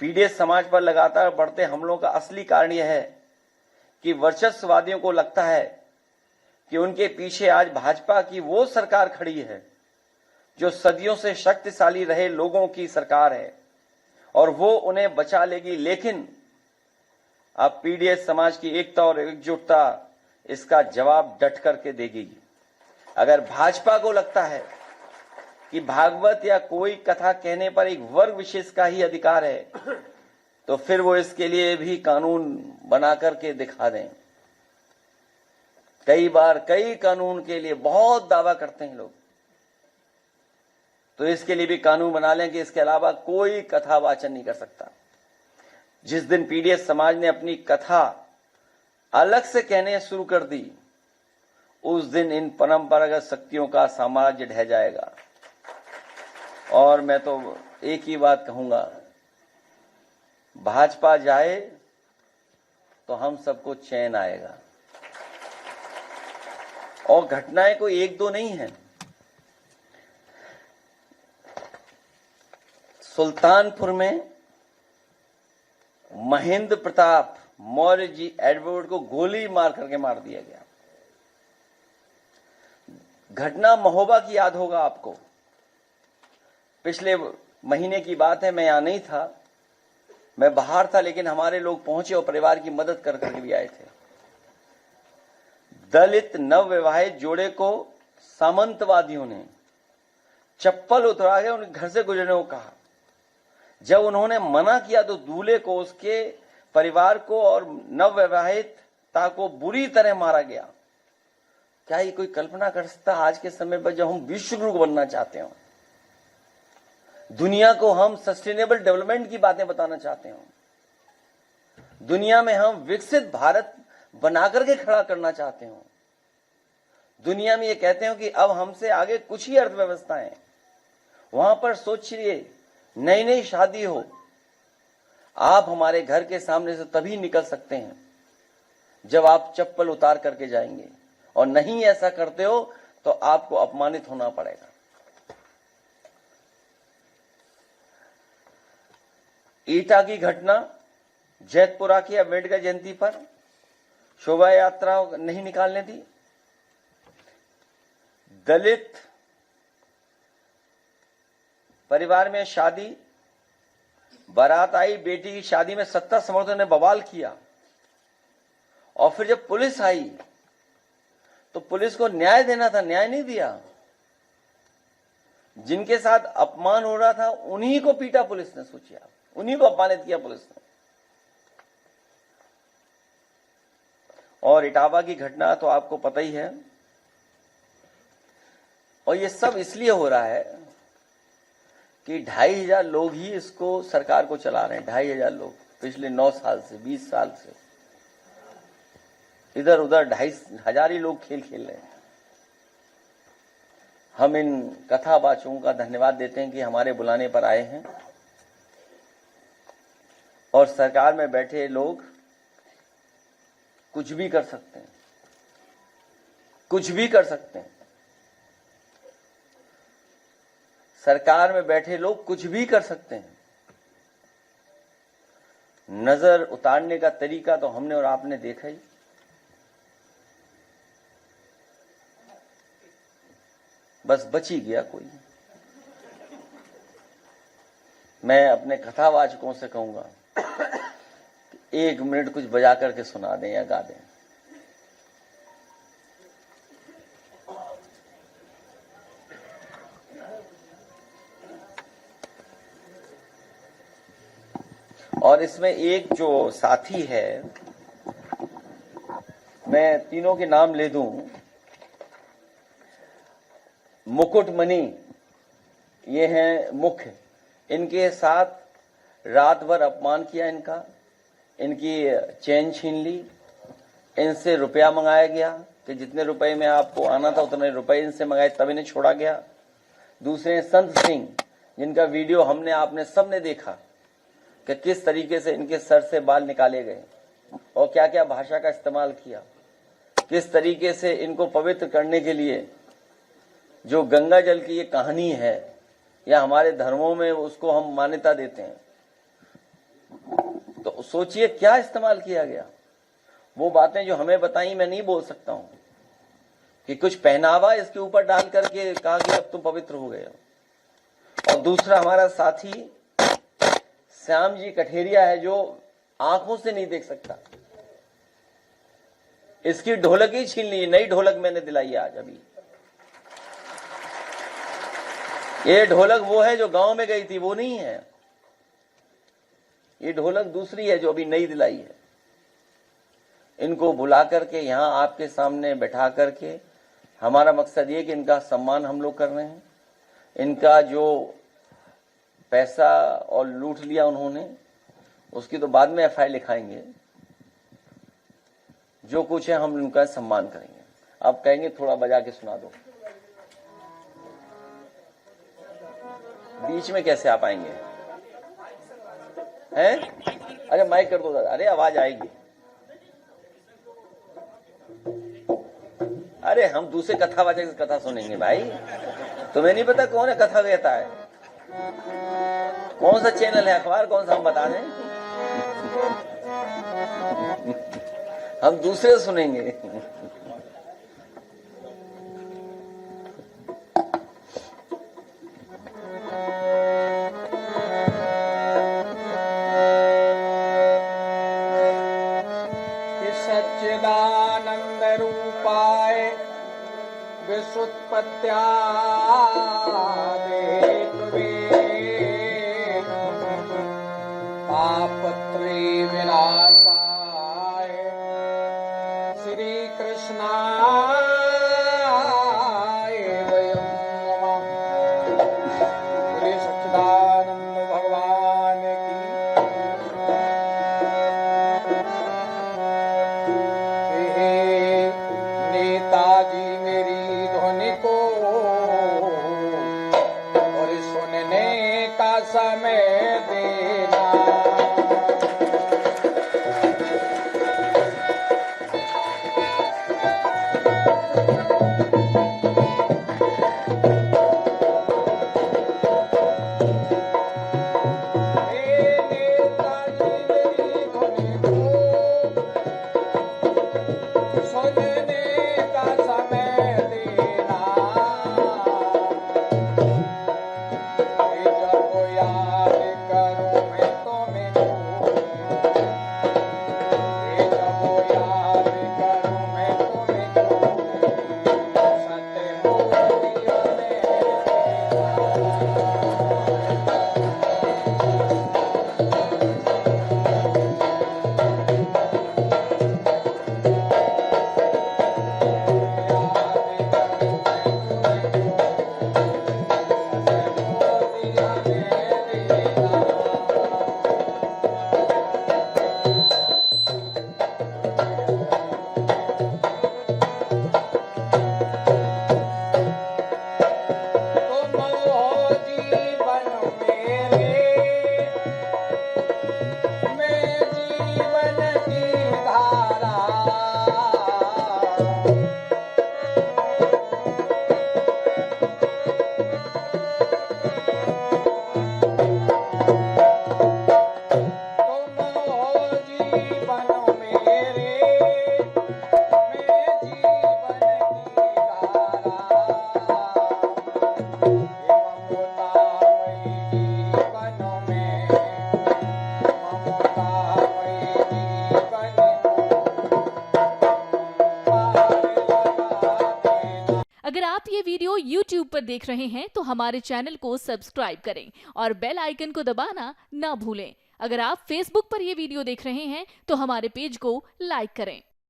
PDS समाज पर लगातार बढ़ते हमलों का असली कारण यह है कि वर्चस्ववादियों को लगता है कि उनके पीछे आज भाजपा की वो सरकार खड़ी है जो सदियों से शक्तिशाली रहे लोगों की सरकार है और वो उन्हें बचा लेगी। लेकिन अब पीडीएस समाज की एकता और एकजुटता इसका जवाब डट करके देगी। अगर भाजपा को लगता है कि भागवत या कोई कथा कहने पर एक वर्ग विशेष का ही अधिकार है, तो फिर वो इसके लिए भी कानून बना करके दिखा दें। कई बार कई कानून के लिए बहुत दावा करते हैं लोग, तो इसके लिए भी कानून बना लें कि इसके अलावा कोई कथा वाचन नहीं कर सकता। जिस दिन पीडीएस समाज ने अपनी कथा अलग से कहने शुरू कर दी, उस दिन इन परंपरागत शक्तियों का साम्राज्य ढह जाएगा। और मैं तो एक ही बात कहूंगा, भाजपा जाए तो हम सबको चैन आएगा। और घटनाएं कोई एक दो नहीं है। सुल्तानपुर में महेंद्र प्रताप मौर्य जी एडवर्ड को गोली मार करके मार दिया गया। घटना महोबा की याद होगा आपको। पिछले महीने की बात है, मैं यहां नहीं था, मैं बाहर था, लेकिन हमारे लोग पहुंचे और परिवार की मदद कर करके भी आए थे। दलित नवविवाहित जोड़े को सामंतवादियों ने चप्पल उतरा के उनके घर से गुजरने को कहा। जब उन्होंने मना किया तो दूल्हे को, उसके परिवार को और नवविवाहिता को बुरी तरह मारा गया। क्या ये कोई कल्पना कर सकता आज के समय पर, जब हम विश्व गुरु बनना चाहते हो, दुनिया को हम सस्टेनेबल डेवलपमेंट की बातें बताना चाहते हो, दुनिया में हम विकसित भारत बनाकर के खड़ा करना चाहते हो, दुनिया में ये कहते हो कि अब हमसे आगे कुछ ही अर्थव्यवस्थाएं, वहां पर सोचिए नई नई शादी हो, आप हमारे घर के सामने से तभी निकल सकते हैं जब आप चप्पल उतार करके जाएंगे, और नहीं ऐसा करते हो तो आपको अपमानित होना पड़ेगा। ईटा की घटना, जैतपुरा की अम्बेडकर जयंती पर शोभा यात्रा नहीं निकालने दी। दलित परिवार में शादी, बारात आई, बेटी की शादी में सत्ता समर्थकों ने बवाल किया, और फिर जब पुलिस आई तो पुलिस को न्याय देना था, न्याय नहीं दिया। जिनके साथ अपमान हो रहा था उन्हीं को पीटा पुलिस ने, सोचिए आप, उन्हीं को अपमानित किया पुलिस ने। और इटावा की घटना तो आपको पता ही है। और ये सब इसलिए हो रहा है कि 2,500 लोग ही इसको, सरकार को चला रहे हैं। 2,500 लोग पिछले 9 साल से, 20 साल से इधर उधर 2,500 ही लोग खेल खेल रहे हैं। हम इन कथावाचकों का धन्यवाद देते हैं कि हमारे बुलाने पर आए हैं, और सरकार में बैठे लोग कुछ भी कर सकते हैं, कुछ भी कर सकते हैं। सरकार में बैठे लोग कुछ भी कर सकते हैं। नजर उतारने का तरीका तो हमने और आपने देखा ही। बस बच ही गया कोई। मैं अपने कथावाचकों से कहूंगा कि 1 मिनट कुछ बजा करके सुना दें या गा दें। और इसमें एक जो साथी है, मैं तीनों के नाम ले दूं। मुकुटमणि, ये हैं मुख्य, इनके साथ रात भर अपमान किया इनका, इनकी चैन छीन ली, इनसे रुपया मंगाया गया कि जितने रुपए में आपको आना था उतने रुपए इनसे मंगाए, तब इन्हें छोड़ा गया। दूसरे संत सिंह, जिनका वीडियो हमने आपने सबने देखा कि किस तरीके से इनके सर से बाल निकाले गए और क्या क्या भाषा का इस्तेमाल किया, किस तरीके से इनको पवित्र करने के लिए जो गंगा जल की ये कहानी है, या हमारे धर्मों में उसको हम मान्यता देते हैं, सोचिए क्या इस्तेमाल किया गया। वो बातें जो हमें बताई मैं नहीं बोल सकता हूं कि कुछ पहनावा इसके ऊपर डाल करके कहा कि अब तुम पवित्र हो गए हो। और दूसरा हमारा साथी श्याम जी कठेरिया है जो आंखों से नहीं देख सकता, इसकी ढोलक ही छीन ली। नई ढोलक मैंने दिलाई आज अभी। ये ढोलक वो है जो गांव में गई थी, वो नहीं है। ये ढोलक दूसरी है जो अभी नई दिलाई है। इनको बुला करके यहां आपके सामने बैठा करके हमारा मकसद ये कि इनका सम्मान हम लोग कर रहे हैं। इनका जो पैसा और लूट लिया उन्होंने, उसकी तो बाद में एफआईआर लिखाएंगे। जो कुछ है हम उनका सम्मान करेंगे। अब कहेंगे थोड़ा बजा के सुना दो, बीच में कैसे आप आएंगे हैं? अरे माइक कर दो दादा, अरे आवाज आएगी। अरे हम दूसरे कथावाचक से कथा सुनेंगे भाई। तुम्हें नहीं पता कौन है कथा कहता है? कौन सा चैनल है, अखबार कौन सा, हम बता दें। हम दूसरे सुनेंगे। सच्चिदानंद रूपाय विश्वोत्पत्त्यादेतवे तापत्रय विनाशाय श्री कृष्णाय वयं नमः। श्री सच्चिदानंद भगवान की। नेताजी मेरी ध्वनि को और सुनने का समय देना। अगर आप ये वीडियो YouTube पर देख रहे हैं तो हमारे चैनल को सब्सक्राइब करें और बेल आइकन को दबाना ना भूलें। अगर आप Facebook पर ये वीडियो देख रहे हैं तो हमारे पेज को लाइक करें।